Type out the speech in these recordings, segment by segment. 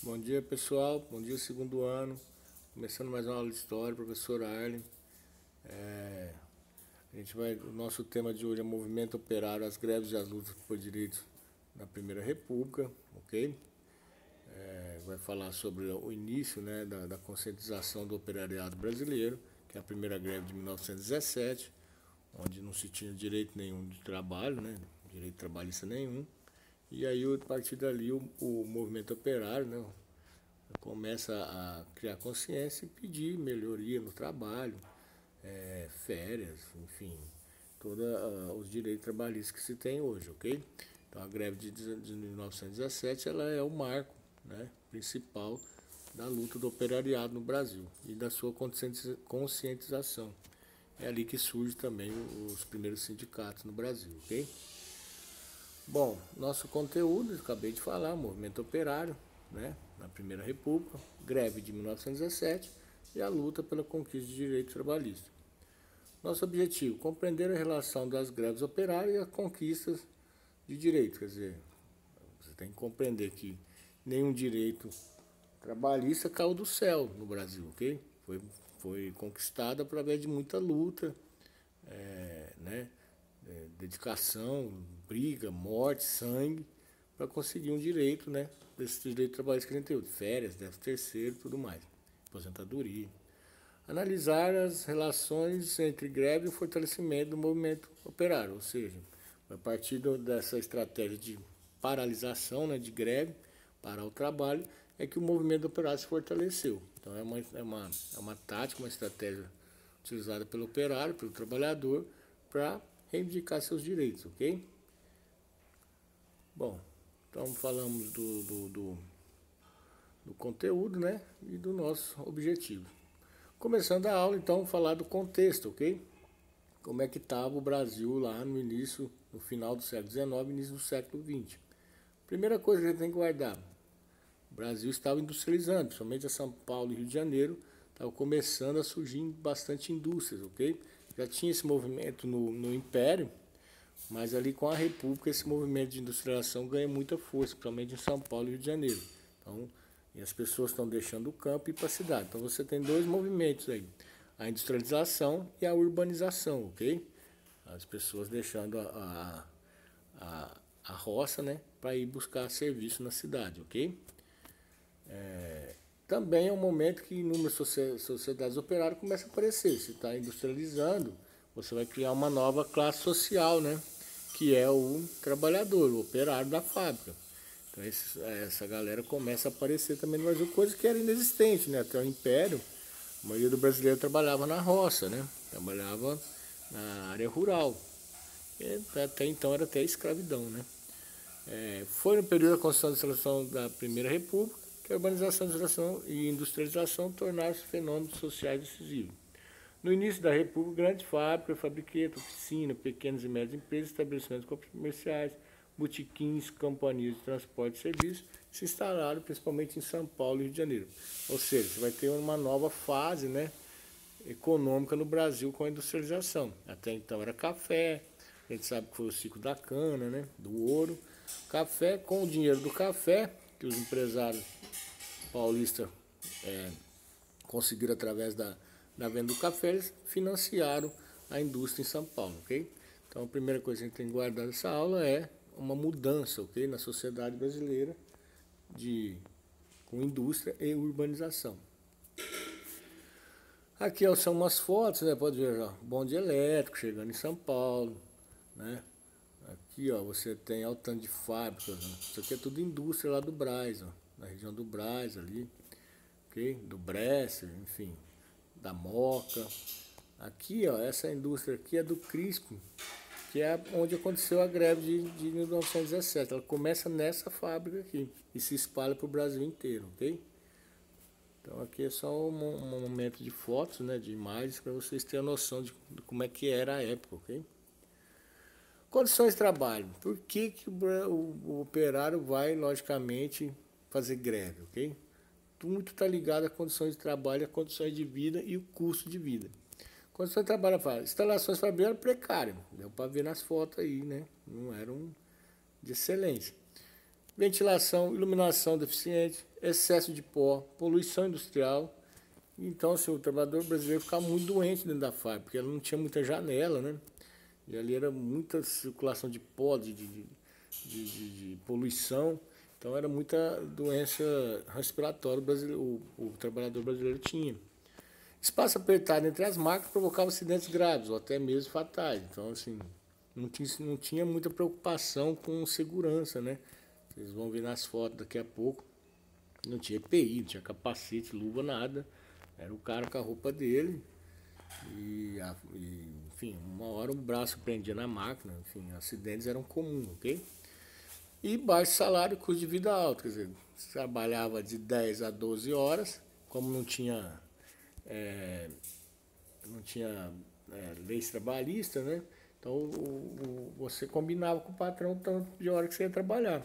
Bom dia, pessoal. Bom dia, segundo ano. Começando mais uma aula de história, professor Arlen. O nosso tema de hoje é movimento operário, as greves e as lutas por direitos na Primeira República, ok? Vai falar sobre o início, né, da conscientização do operariado brasileiro, que é a primeira greve de 1917, onde não se tinha direito nenhum de trabalho, né, direito trabalhista nenhum. E aí, a partir dali, o movimento operário, né, começa a criar consciência e pedir melhoria no trabalho, férias, enfim, todos os direitos trabalhistas que se tem hoje, ok? Então a greve de 1917 ela é o marco, né, principal da luta do operariado no Brasil e da sua conscientização. É ali que surge também os primeiros sindicatos no Brasil, ok? Bom, nosso conteúdo, eu acabei de falar, movimento operário, né, na Primeira República, greve de 1917 e a luta pela conquista de direitos trabalhistas. Nosso objetivo, compreender a relação das greves operárias e as conquistas de direitos. Quer dizer, você tem que compreender que nenhum direito trabalhista caiu do céu no Brasil, ok? Foi conquistado através de muita luta, dedicação, briga, morte, sangue, para conseguir um direito, né? Desses direitos trabalhistas que a gente tem, férias, 13º e tudo mais, aposentadoria. Analisar as relações entre greve e o fortalecimento do movimento operário, ou seja, a partir dessa estratégia de paralisação, né, de greve, parar o trabalho, é que o movimento operário se fortaleceu. Então é uma tática, uma estratégia utilizada pelo operário, pelo trabalhador, para reivindicar seus direitos, ok? Bom, então falamos do conteúdo, né, e do nosso objetivo. Começando a aula, então, falar do contexto, ok? Como é que estava o Brasil lá no início, no final do século XIX, início do século XX. Primeira coisa que a gente tem que guardar, o Brasil estava industrializando, principalmente a São Paulo e Rio de Janeiro, estava começando a surgir bastante indústrias, ok? Já tinha esse movimento no Império, mas ali com a República esse movimento de industrialização ganha muita força, principalmente em São Paulo e Rio de Janeiro. Então, e as pessoas estão deixando o campo e ir para a cidade. Então você tem dois movimentos aí, a industrialização e a urbanização, ok? As pessoas deixando a roça, né, para ir buscar serviço na cidade, ok? Também é um momento que inúmeras sociedades operárias começam a aparecer. Se está industrializando, você vai criar uma nova classe social, né, que é o trabalhador, o operário da fábrica. Então essa galera começa a aparecer também no Brasil, coisa que era inexistente, né? Até o Império, a maioria do brasileiro trabalhava na roça, né? Trabalhava na área rural. E até então era até escravidão, né? Foi no período da Constituição da Primeira República que a urbanização e industrialização tornaram-se fenômenos sociais decisivos. No início da República, grandes fábricas, fabriquetas, oficinas, pequenas e médias empresas, estabelecimentos comerciais, botiquins, companhias de transporte e serviços se instalaram principalmente em São Paulo e Rio de Janeiro. Ou seja, você vai ter uma nova fase, né, econômica no Brasil com a industrialização. Até então era café, a gente sabe que foi o ciclo da cana, né, do ouro. Café, com o dinheiro do café, que os empresários paulistas conseguiram através da venda do café, eles financiaram a indústria em São Paulo, ok? Então a primeira coisa que a gente tem que guardar nessa aula é uma mudança, ok, na sociedade brasileira com indústria e urbanização. Aqui são umas fotos, né? Pode ver, ó, bonde elétrico chegando em São Paulo, né? Aqui, ó, você tem o tanto de fábricas, né? Isso aqui é tudo indústria lá do Brás, ó, na região do Brás ali, ok? Do Bresser, enfim, da Moca. Aqui, ó, essa indústria aqui é do Crisco, que é onde aconteceu a greve de 1917. Ela começa nessa fábrica aqui e se espalha para o Brasil inteiro, ok? Então aqui é só um momento de fotos, né, de imagens, para vocês terem a noção de como é que era a época, ok? Condições de trabalho. Por que o operário vai, logicamente, fazer greve, ok? Muito está ligado a condições de trabalho, a condições de vida e o custo de vida. Condições de trabalho, instalações fabricadas precárias, deu para ver nas fotos aí, né? Não eram de excelência. Ventilação, iluminação deficiente, excesso de pó, poluição industrial. Então, assim, o trabalhador brasileiro ficava muito doente dentro da fábrica, porque ela não tinha muita janela, né? E ali era muita circulação de pó, de poluição. Então, era muita doença respiratória o trabalhador brasileiro tinha. Espaço apertado entre as máquinas provocava acidentes graves ou até mesmo fatais. Então, assim, não tinha muita preocupação com segurança, né? Vocês vão ver nas fotos daqui a pouco. Não tinha EPI, não tinha capacete, luva, nada. Era o cara com a roupa dele. Enfim, uma hora o braço prendia na máquina. Enfim, acidentes eram comuns, ok? E baixo salário, custo de vida alto. Quer dizer, você trabalhava de 10 a 12 horas, como não tinha leis trabalhistas, né? Então você combinava com o patrão o tanto de hora que você ia trabalhar.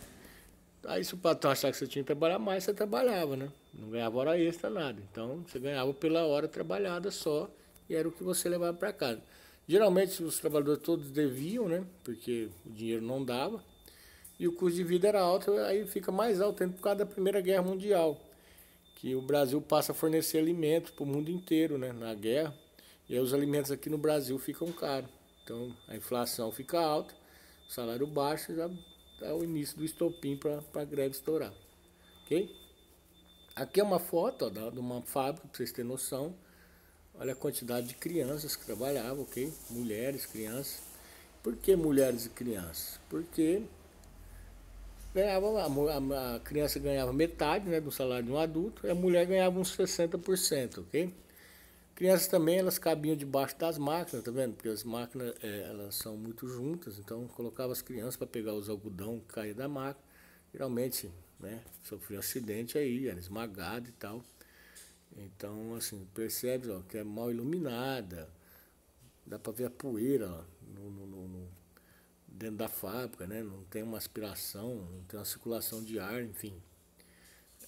Aí se o patrão achava que você tinha que trabalhar mais, você trabalhava, né? Não ganhava hora extra, nada. Então você ganhava pela hora trabalhada só e era o que você levava para casa. Geralmente os trabalhadores todos deviam, né? Porque o dinheiro não dava. E o custo de vida era alto, aí fica mais alto por causa da Primeira Guerra Mundial, que o Brasil passa a fornecer alimentos para o mundo inteiro, né, na guerra, e aí os alimentos aqui no Brasil ficam caros. Então a inflação fica alta, o salário baixo, já é o início do estopim para a greve estourar. Ok? Aqui é uma foto de uma fábrica, para vocês terem noção. Olha a quantidade de crianças que trabalhavam, ok? Mulheres, crianças. Por que mulheres e crianças? Porque a criança ganhava metade, né, do salário de um adulto, e a mulher ganhava uns 60%, ok? Crianças também, elas cabiam debaixo das máquinas, tá vendo? Porque as máquinas, elas são muito juntas, então colocava as crianças para pegar os algodão que caía da máquina. Geralmente, né, sofria um acidente aí, era esmagado e tal. Então, assim, percebe, ó, que é mal iluminada, dá para ver a poeira, ó, dentro da fábrica, né? Não tem uma aspiração, não tem uma circulação de ar, enfim.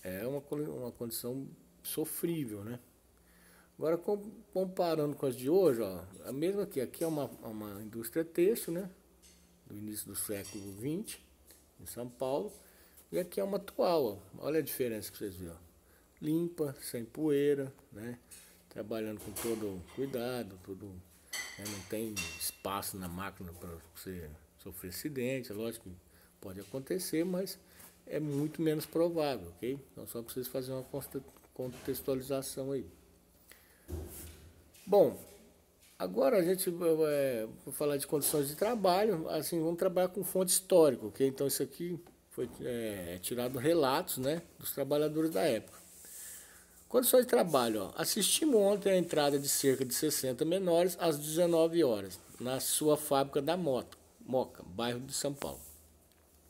É uma condição sofrível, né? Agora, comparando com as de hoje, ó, a mesma aqui é uma indústria têxtil, né? Do início do século XX, em São Paulo. E aqui é uma atual, ó. Olha a diferença que vocês viram. Limpa, sem poeira, né? Trabalhando com todo cuidado, tudo, né? Não tem espaço na máquina para você sofrer acidente, é lógico que pode acontecer, mas é muito menos provável, ok? Então só preciso fazer uma contextualização aí. Bom, agora a gente vai falar de condições de trabalho, assim, vamos trabalhar com fonte histórica, ok? Então isso aqui foi tirado relatos, né, dos trabalhadores da época. Condições de trabalho, ó. Assistimos ontem a entrada de cerca de 60 menores às 19 horas, na sua fábrica da Moca, bairro de São Paulo.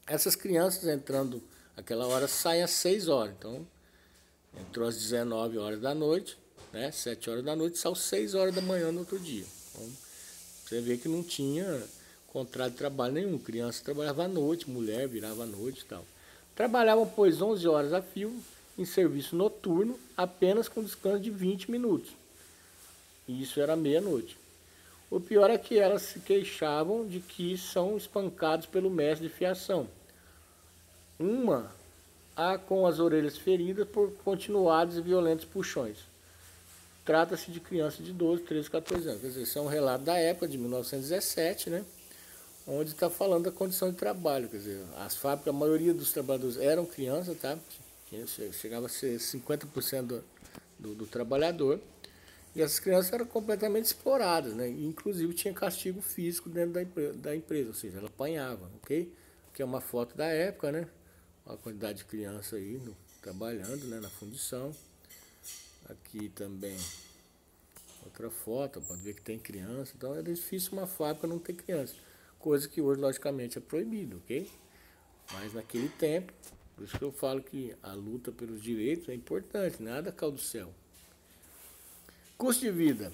Essas crianças entrando aquela hora saem às 6 horas, então entrou às 19 horas da noite, né, 7 horas da noite, saiu 6 horas da manhã no outro dia. Então, você vê que não tinha contrato de trabalho nenhum, criança trabalhava à noite, mulher virava à noite e tal. Trabalhavam, pois, 11 horas a fio, em serviço noturno, apenas com descanso de 20 minutos. E isso era meia-noite. O pior é que elas se queixavam de que são espancados pelo mestre de fiação. Uma com as orelhas feridas por continuados e violentos puxões. Trata-se de crianças de 12, 13, 14 anos. Quer dizer, isso é um relato da época, de 1917, né? Onde está falando da condição de trabalho. Quer dizer, as fábricas, a maioria dos trabalhadores eram crianças, tá? Chegava a ser 50% do trabalhador. E essas crianças eram completamente exploradas, né? Inclusive tinha castigo físico dentro da empresa, ou seja, ela apanhava, ok? Aqui é uma foto da época, né? A quantidade de criança aí trabalhando, né, na fundição. Aqui também outra foto, pode ver que tem criança. Então é difícil uma fábrica não ter criança, coisa que hoje logicamente é proibido, ok? Mas naquele tempo, por isso que eu falo que a luta pelos direitos é importante, nada cai do céu. Custo de vida,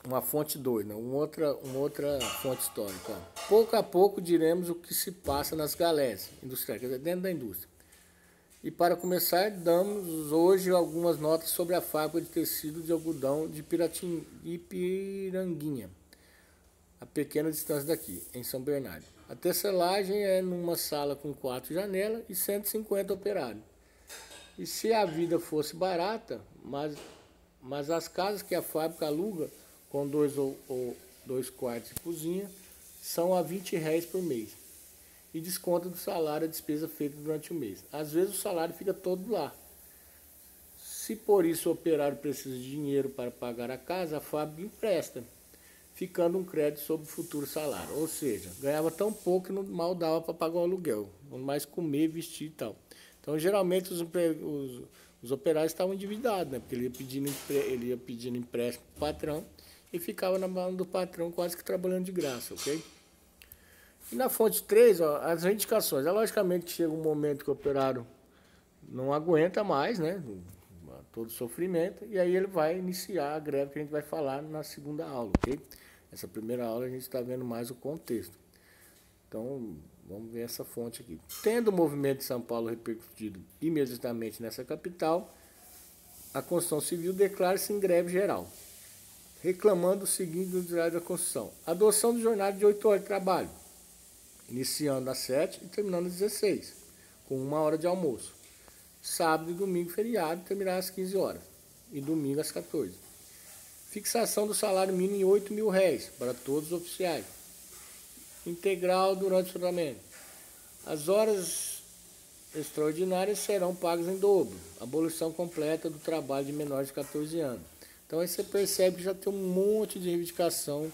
uma fonte 2, né? uma outra fonte histórica. Ó. Pouco a pouco diremos o que se passa nas galésias industriais, quer dizer, dentro da indústria. E para começar, damos hoje algumas notas sobre a fábrica de tecido de algodão de Ipiranguinha, a pequena distância daqui, em São Bernardo. A tecelagem é numa sala com 4 janelas e 150 operários. E se a vida fosse barata, mas as casas que a fábrica aluga, com dois quartos e cozinha, são a R$ 20 por mês. E desconta do salário a despesa feita durante o mês. Às vezes o salário fica todo lá. Se por isso o operário precisa de dinheiro para pagar a casa, a fábrica empresta, ficando um crédito sobre o futuro salário. Ou seja, ganhava tão pouco que não mal dava para pagar o aluguel, mais comer, vestir e tal. Então, geralmente, os operários estavam endividados, né? Porque ele ia pedindo empréstimo para o patrão e ficava na mão do patrão quase que trabalhando de graça, ok? E na fonte 3, ó, as reivindicações. É logicamente que chega um momento que o operário não aguenta mais, né? Todo o sofrimento, e aí ele vai iniciar a greve que a gente vai falar na segunda aula, ok? Essa primeira aula a gente está vendo mais o contexto. Então, vamos ver essa fonte aqui. Tendo o movimento de São Paulo repercutido imediatamente nessa capital, a Construção Civil declara-se em greve geral, reclamando o seguinte do diário da construção: adoção do jornada de 8 horas de trabalho, iniciando às 7 e terminando às 16, com 1 hora de almoço. Sábado e domingo feriado, terminará às 15 horas. E domingo às 14. Fixação do salário mínimo em R$ 8.000 para todos os oficiais. Integral durante o tratamento. As horas extraordinárias serão pagas em dobro. Abolição completa do trabalho de menores de 14 anos. Então aí você percebe que já tem um monte de reivindicação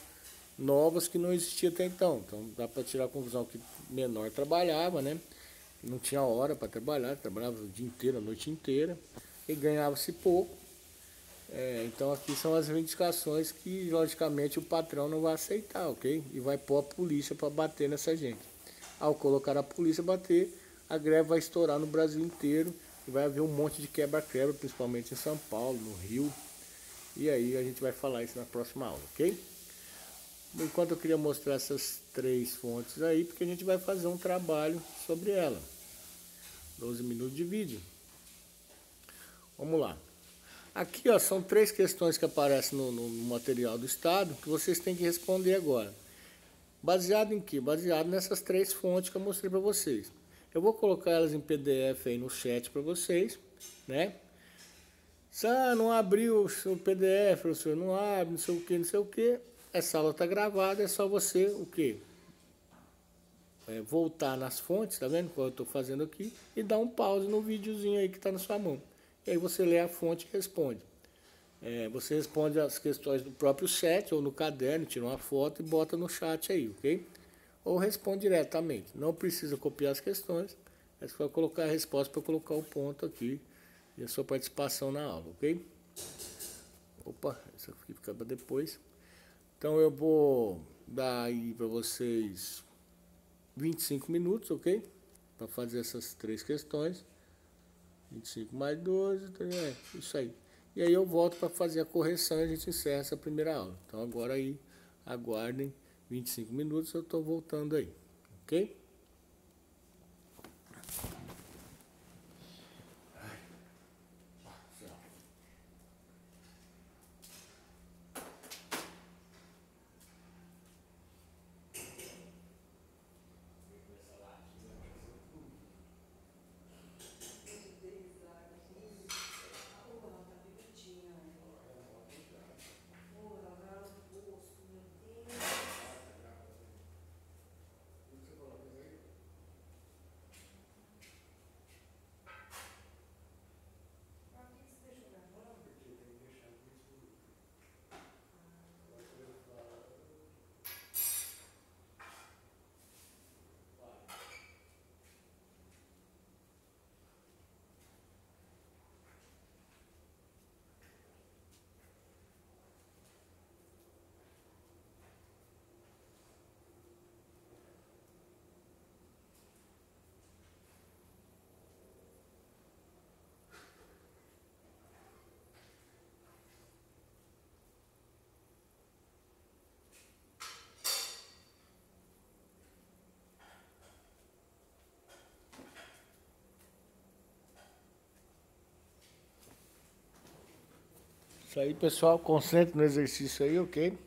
novas que não existia até então. Então dá para tirar a conclusão que menor trabalhava, né? Não tinha hora para trabalhar, trabalhava o dia inteiro, a noite inteira, e ganhava-se pouco. Então aqui são as reivindicações que, logicamente, o patrão não vai aceitar, ok? E vai pôr a polícia para bater nessa gente. Ao colocar a polícia bater, a greve vai estourar no Brasil inteiro e vai haver um monte de quebra-quebra, principalmente em São Paulo, no Rio. E aí a gente vai falar isso na próxima aula, ok? Enquanto eu queria mostrar essas 3 fontes aí, porque a gente vai fazer um trabalho sobre ela. 12 minutos de vídeo. Vamos lá. Aqui, ó, são 3 questões que aparecem no material do Estado que vocês têm que responder agora. Baseado em quê? Baseado nessas 3 fontes que eu mostrei para vocês. Eu vou colocar elas em PDF aí no chat para vocês, né? Se não abriu o PDF, professor, não abre, não sei o que, não sei o que. Essa aula está gravada, é só você, o quê? Voltar nas fontes, tá vendo? Como eu estou fazendo aqui, e dar um pause no videozinho aí que está na sua mão. E aí você lê a fonte e responde. Você responde as questões do próprio chat ou no caderno, tira uma foto e bota no chat aí, ok? Ou responde diretamente. Não precisa copiar as questões, é só colocar a resposta para colocar o ponto aqui e a sua participação na aula, ok? Opa, isso aqui fica para depois. Então eu vou dar aí para vocês 25 minutos, ok? Para fazer essas 3 questões. 25 mais 12, isso aí. E aí eu volto para fazer a correção e a gente encerra essa primeira aula. Então agora aí, aguardem 25 minutos, eu estou voltando aí, ok? Isso aí, pessoal, concentre no exercício aí, ok?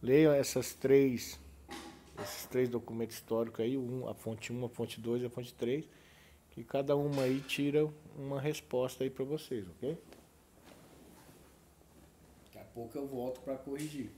Leiam esses três documentos históricos aí, a fonte 1, a fonte 2 e a fonte 3, e cada uma aí tira uma resposta aí para vocês, ok? Daqui a pouco eu volto para corrigir.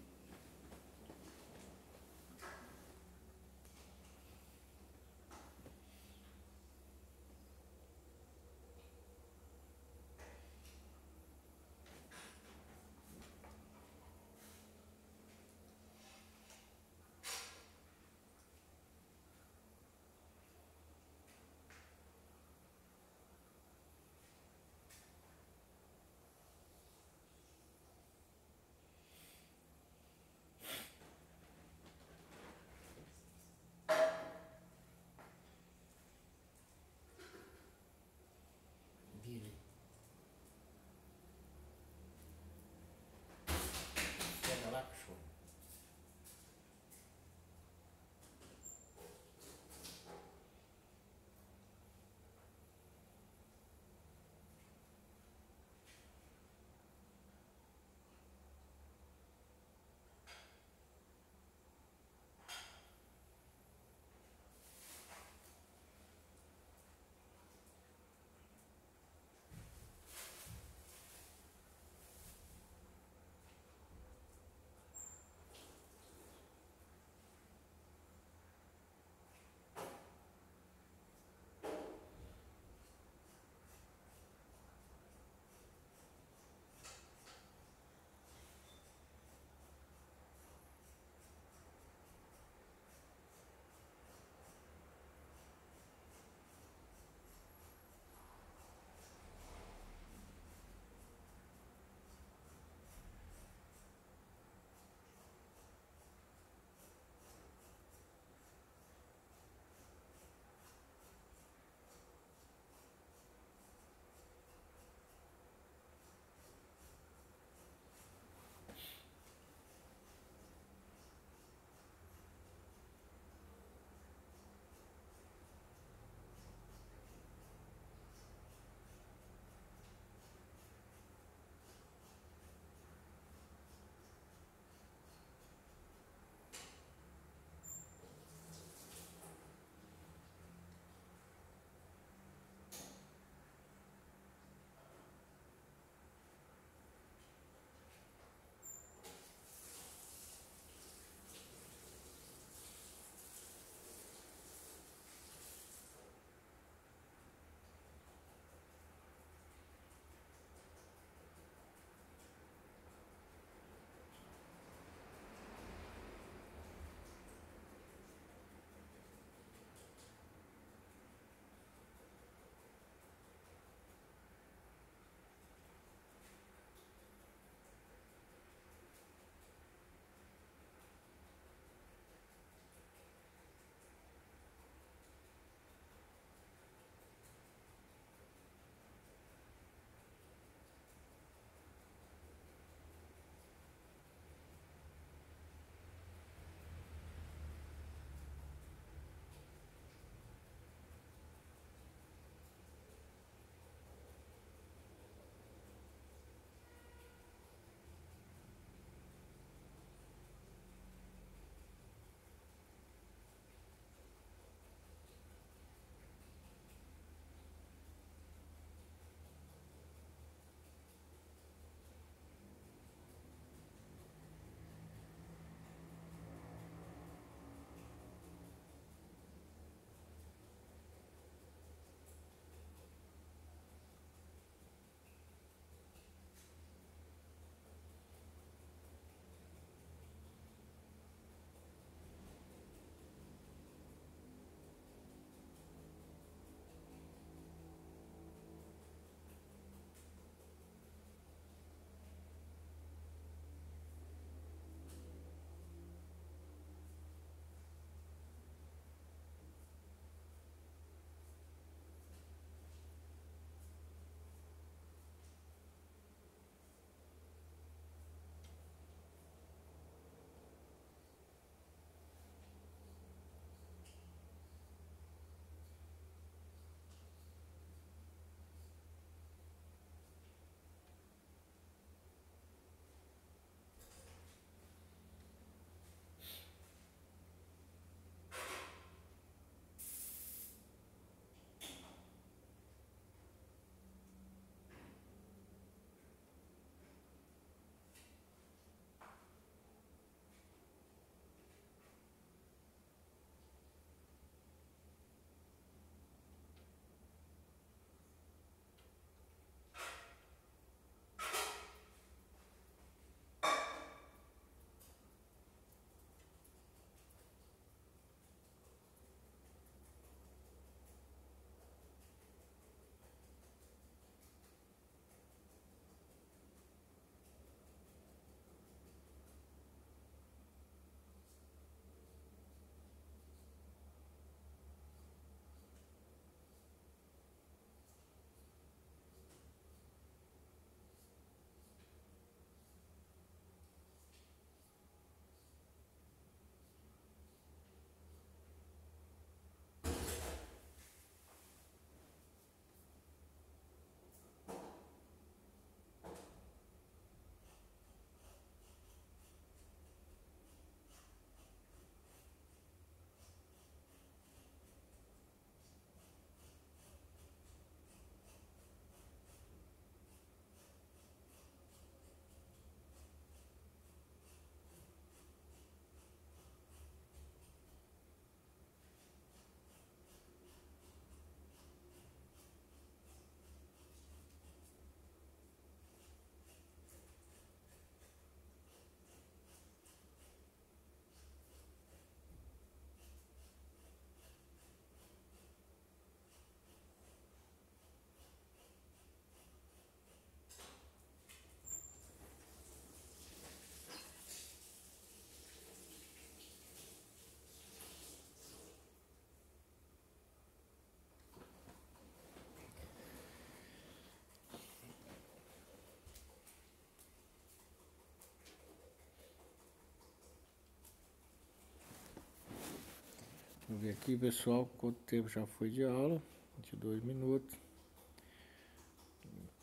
ver aqui, pessoal, quanto tempo já foi de aula. 22 minutos.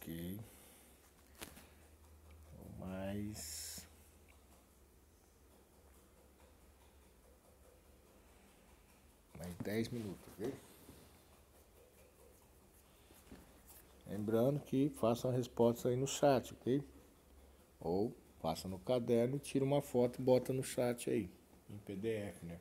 Ok. Mais 10 minutos, ok? Lembrando que façam a resposta aí no chat, ok? Ou passa no caderno e tira uma foto e bota no chat aí, em PDF, né?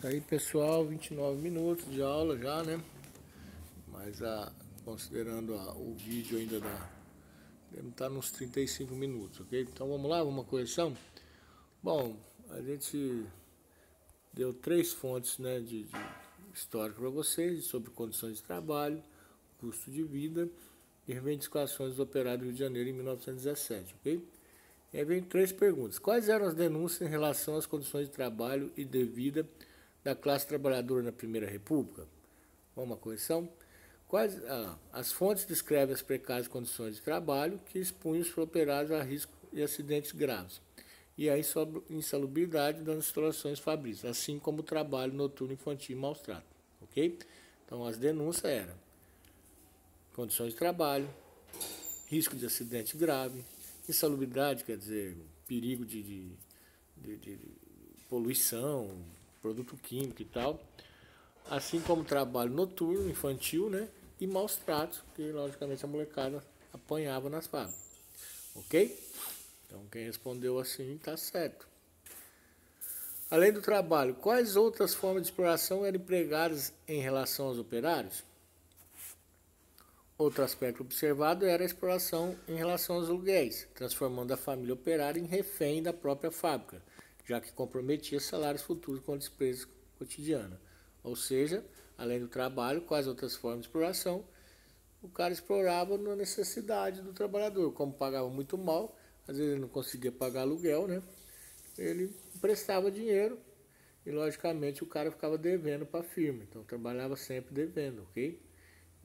Aí, pessoal, 29 minutos de aula já, né? Mas considerando o vídeo ainda deve estar nos 35 minutos, ok? Então vamos lá, uma correção. Bom, a gente deu 3 fontes, né, de histórico para vocês, sobre condições de trabalho, custo de vida e reivindicações do operário do Rio de Janeiro em 1917, ok? E aí vem 3 perguntas. Quais eram as denúncias em relação às condições de trabalho e de vida da classe trabalhadora na Primeira República? Uma correção. As fontes descrevem as precárias condições de trabalho que expunham os operários a risco e acidentes graves e a insalubridade das instalações fabris, assim como o trabalho noturno infantil e maus tratos, ok? Então as denúncias eram condições de trabalho, risco de acidente grave, insalubridade, quer dizer, perigo de poluição, produto químico e tal, assim como trabalho noturno, infantil, né? E maus tratos, que logicamente a molecada apanhava nas fábricas. Ok? Então quem respondeu assim está certo. Além do trabalho, quais outras formas de exploração eram empregadas em relação aos operários? Outro aspecto observado era a exploração em relação aos aluguéis, transformando a família operária em refém da própria fábrica, já que comprometia salários futuros com a despesa cotidiana. Ou seja, além do trabalho, quais outras formas de exploração? O cara explorava na necessidade do trabalhador. Como pagava muito mal, às vezes ele não conseguia pagar aluguel, né? Ele emprestava dinheiro e, logicamente, o cara ficava devendo para a firma. Então, trabalhava sempre devendo, ok?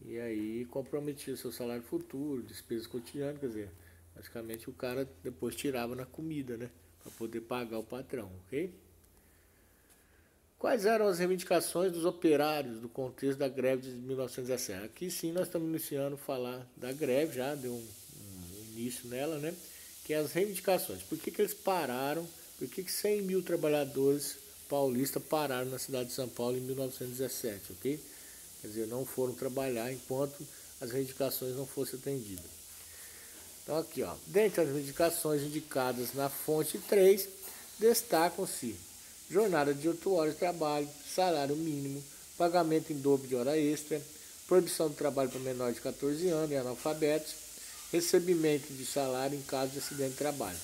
E aí comprometia seu salário futuro, despesas cotidianas, quer dizer, basicamente o cara depois tirava na comida, né? Para poder pagar o patrão, ok? Quais eram as reivindicações dos operários do contexto da greve de 1917? Aqui sim nós estamos iniciando a falar da greve, já deu um início nela, né? Que é as reivindicações. Por que eles pararam? Por que 100 mil trabalhadores paulistas pararam na cidade de São Paulo em 1917, ok? Quer dizer, não foram trabalhar enquanto as reivindicações não fossem atendidas. Então aqui, ó, dentre as reivindicações indicadas na fonte 3, destacam-se jornada de 8 horas de trabalho, salário mínimo, pagamento em dobro de hora extra, proibição do trabalho para menores de 14 anos e analfabetos, recebimento de salário em caso de acidente de trabalho.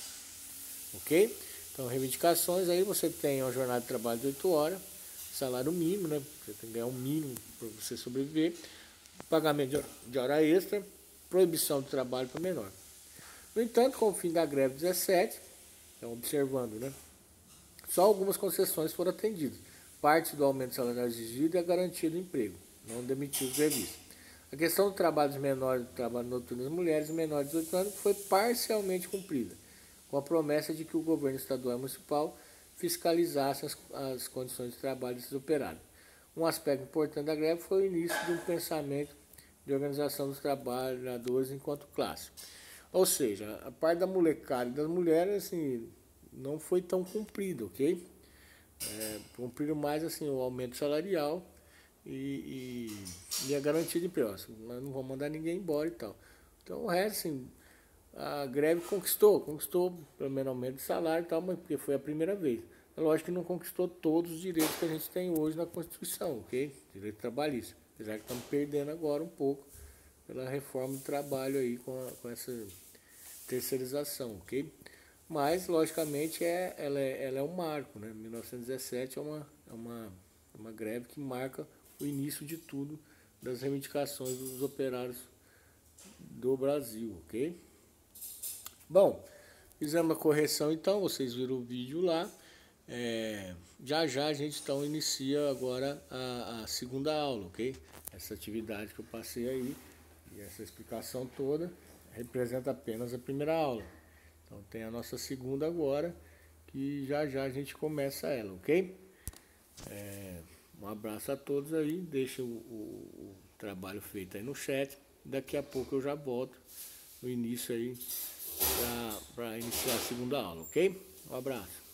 Ok? Então, reivindicações, aí você tem uma jornada de trabalho de 8 horas, salário mínimo, né? Você tem que ganhar um mínimo para você sobreviver, pagamento de hora extra, proibição do trabalho para menor. No entanto, com o fim da greve 17, então observando, né? Só algumas concessões foram atendidas. Parte do aumento salarial exigido e a garantia do emprego, não demitir os grevistas. A questão do trabalho dos menores, do trabalho noturno das mulheres e menores de 18 anos foi parcialmente cumprida, com a promessa de que o governo estadual e municipal fiscalizasse as condições de trabalho desses operários. Um aspecto importante da greve foi o início de um pensamento de organização dos trabalhadores enquanto classe. Ou seja, a parte da molecada e das mulheres, assim, não foi tão cumprido, ok? Cumpriram mais assim o aumento salarial e a garantia de emprego. Assim, nós não vamos mandar ninguém embora e tal. Então o resto, assim, a greve conquistou pelo menos aumento de salário e tal, mas porque foi a primeira vez. É lógico que não conquistou todos os direitos que a gente tem hoje na Constituição, ok? Direito trabalhista. Apesar que estamos perdendo agora um pouco pela reforma do trabalho aí com essa terceirização, ok? Mas, logicamente, ela é um marco, né? 1917 é uma greve que marca o início de tudo das reivindicações dos operários do Brasil, ok? Bom, fizemos a correção então, vocês viram o vídeo lá. Já a gente então inicia agora a segunda aula, ok? Essa atividade que eu passei aí e essa explicação toda representa apenas a primeira aula. Então tem a nossa segunda agora, que já a gente começa ela, ok? Um abraço a todos aí, deixa o trabalho feito aí no chat. Daqui a pouco eu já volto no início aí para iniciar a segunda aula, ok? Um abraço.